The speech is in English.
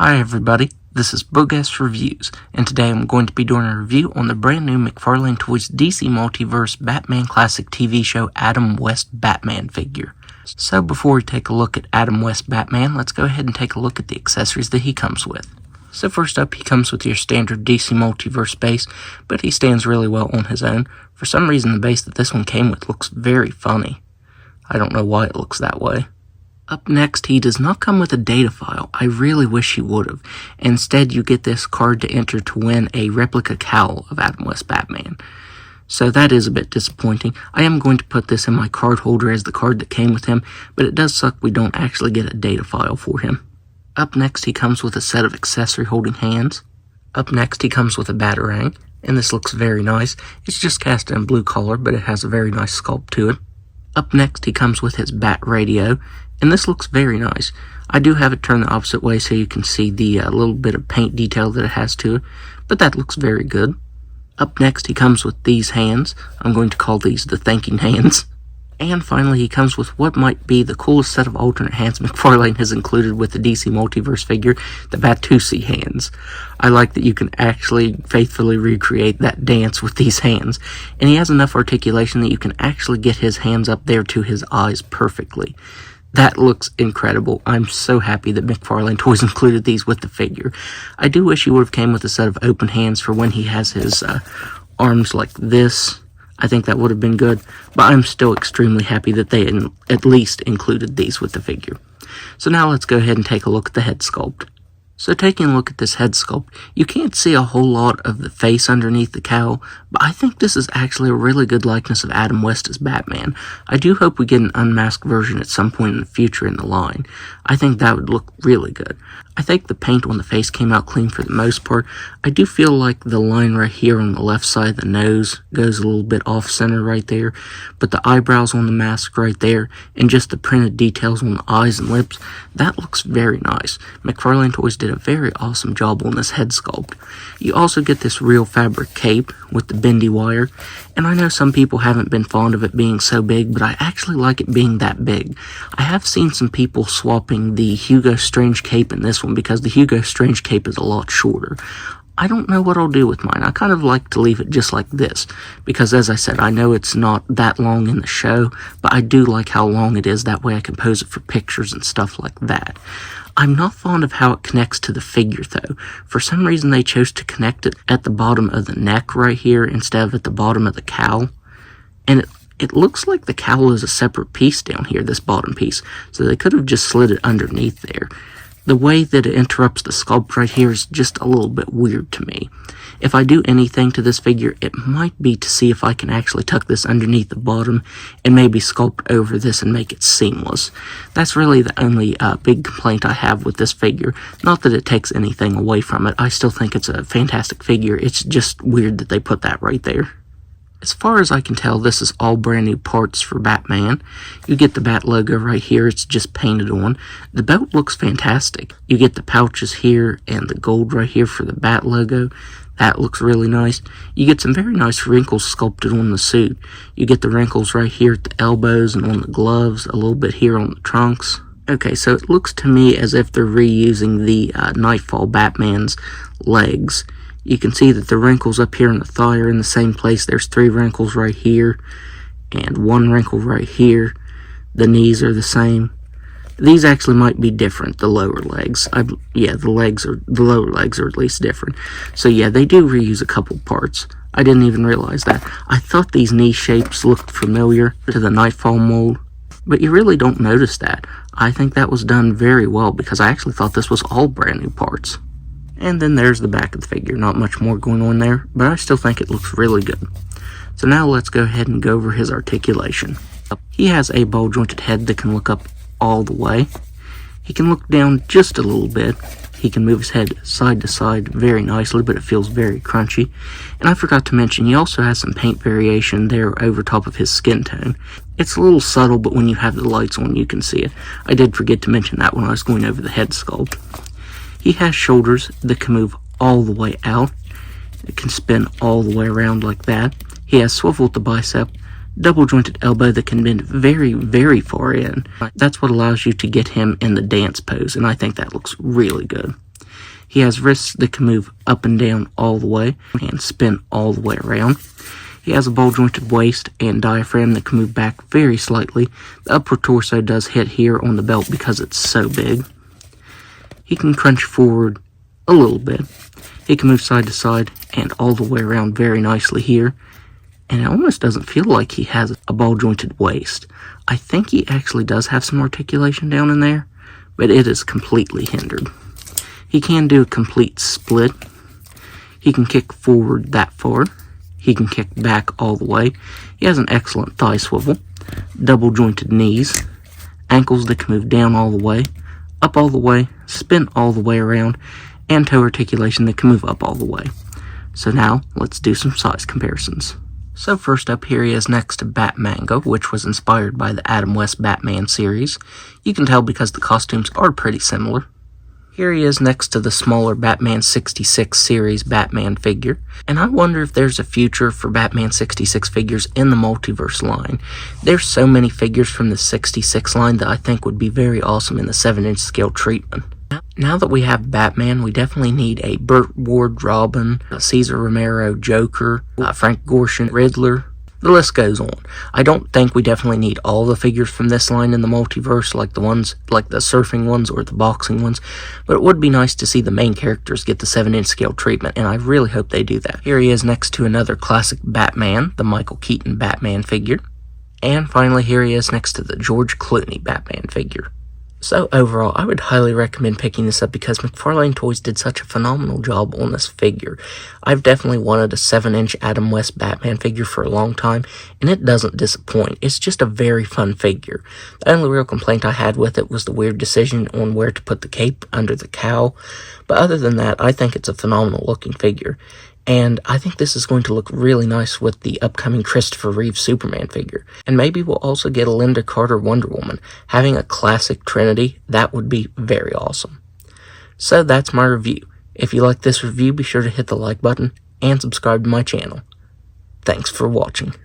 Hi everybody, this is Bogus Reviews, and today I'm going to be doing a review on the brand new McFarlane Toys DC Multiverse Batman Classic TV show Adam West Batman figure. So before we take a look at Adam West Batman, let's go ahead and take a look at the accessories that he comes with. So first up, he comes with your standard DC Multiverse base, but he stands really well on his own. For some reason, the base that this one came with looks very funny. I don't know why it looks that way. Up next, he does not come with a data file. I really wish he would have. Instead, you get this card to enter to win a replica cowl of Adam West Batman. So that is a bit disappointing. I am going to put this in my card holder as the card that came with him, but it does suck we don't actually get a data file for him. Up next, he comes with a set of accessory holding hands. Up next, he comes with a batarang, and this looks very nice. It's just cast in blue color, but it has a very nice sculpt to it. Up next, he comes with his bat radio, and this looks very nice. I do have it turned the opposite way so you can see the little bit of paint detail that it has to it, but that looks very good. Up next, he comes with these hands. I'm going to call these the thanking hands. And finally, he comes with what might be the coolest set of alternate hands McFarlane has included with the DC Multiverse figure, the Batusi hands. I like that you can actually faithfully recreate that dance with these hands, and he has enough articulation that you can actually get his hands up there to his eyes perfectly. That looks incredible. I'm so happy that McFarlane Toys included these with the figure. I do wish he would have came with a set of open hands for when he has his arms like this. I think that would have been good, but I'm still extremely happy that they at least included these with the figure. So now let's go ahead and take a look at the head sculpt. So taking a look at this head sculpt, you can't see a whole lot of the face underneath the cowl, but I think this is actually a really good likeness of Adam West as Batman. I do hope we get an unmasked version at some point in the future in the line. I think that would look really good. I think the paint on the face came out clean for the most part. I do feel like the line right here on the left side of the nose goes a little bit off center right there, but the eyebrows on the mask right there, and just the printed details on the eyes and lips, that looks very nice. McFarlane Toys did a very awesome job on this head sculpt. You also get this real fabric cape with the bendy wire, and I know some people haven't been fond of it being so big, but I actually like it being that big. I have seen some people swapping the Hugo Strange cape in this one because the Hugo Strange cape is a lot shorter. I don't know what I'll do with mine. I kind of like to leave it just like this, because as I said, I know it's not that long in the show, but I do like how long it is. That way I can pose it for pictures and stuff like that. I'm not fond of how it connects to the figure though. For some reason they chose to connect it at the bottom of the neck right here instead of at the bottom of the cowl. And it looks like the cowl is a separate piece down here, this bottom piece. So they could have just slid it underneath there. The way that it interrupts the sculpt right here is just a little bit weird to me. If I do anything to this figure, it might be to see if I can actually tuck this underneath the bottom and maybe sculpt over this and make it seamless. That's really the only big complaint I have with this figure. Not that it takes anything away from it. I still think it's a fantastic figure. It's just weird that they put that right there. As far as I can tell, this is all brand new parts for Batman. You get the Bat logo right here, it's just painted on. The belt looks fantastic. You get the pouches here and the gold right here for the Bat logo. That looks really nice. You get some very nice wrinkles sculpted on the suit. You get the wrinkles right here at the elbows and on the gloves, a little bit here on the trunks. Okay, so it looks to me as if they're reusing the Nightfall Batman's legs. You can see that the wrinkles up here in the thigh are in the same place. There's 3 wrinkles right here and 1 wrinkle right here. The knees are the same. These actually might be different, the lower legs. The lower legs are at least different. So yeah, they do reuse a couple parts. I didn't even realize that. I thought these knee shapes looked familiar to the Nightfall mold, but you really don't notice that. I think that was done very well because I actually thought this was all brand new parts. And then there's the back of the figure. Not much more going on there, but I still think it looks really good. So now let's go ahead and go over his articulation. He has a ball jointed head that can look up all the way. He can look down just a little bit. He can move his head side to side very nicely, but it feels very crunchy. And I forgot to mention, he also has some paint variation there over top of his skin tone. It's a little subtle, but when you have the lights on, you can see it. I did forget to mention that when I was going over the head sculpt. He has shoulders that can move all the way out. It can spin all the way around like that. He has swivel at the bicep, double jointed elbow that can bend very, very far in. That's what allows you to get him in the dance pose, and I think that looks really good. He has wrists that can move up and down all the way and spin all the way around. He has a ball-jointed waist and diaphragm that can move back very slightly. The upper torso does hit here on the belt because it's so big. He can crunch forward a little bit. He can move side to side and all the way around very nicely here. And it almost doesn't feel like he has a ball-jointed waist. I think he actually does have some articulation down in there, but it is completely hindered. He can do a complete split. He can kick forward that far. He can kick back all the way. He has an excellent thigh swivel, double jointed knees, ankles that can move down all the way, up all the way, spin all the way around, and toe articulation that can move up all the way. So now, let's do some size comparisons. So first up, here he is next to Batmango, which was inspired by the Adam West Batman series. You can tell because the costumes are pretty similar. Here he is next to the smaller Batman 66 series Batman figure, and I wonder if there's a future for Batman 66 figures in the Multiverse line. There's so many figures from the 66 line that I think would be very awesome in the 7-inch scale treatment. Now that we have Batman, we definitely need a Burt Ward Robin, a Cesar Romero Joker, Frank Gorshin Riddler. The list goes on. I don't think we definitely need all the figures from this line in the Multiverse, like the ones, like the surfing ones or the boxing ones, but it would be nice to see the main characters get the 7-inch scale treatment, and I really hope they do that. Here he is next to another classic Batman, the Michael Keaton Batman figure. And finally, here he is next to the George Clooney Batman figure. So overall, I would highly recommend picking this up because McFarlane Toys did such a phenomenal job on this figure. I've definitely wanted a 7-inch Adam West Batman figure for a long time, and it doesn't disappoint. It's just a very fun figure. The only real complaint I had with it was the weird decision on where to put the cape under the cowl, but other than that, I think it's a phenomenal looking figure. And I think this is going to look really nice with the upcoming Christopher Reeve Superman figure. And maybe we'll also get a Linda Carter Wonder Woman. Having a classic Trinity, that would be very awesome. So that's my review. If you like this review, be sure to hit the like button and subscribe to my channel. Thanks for watching.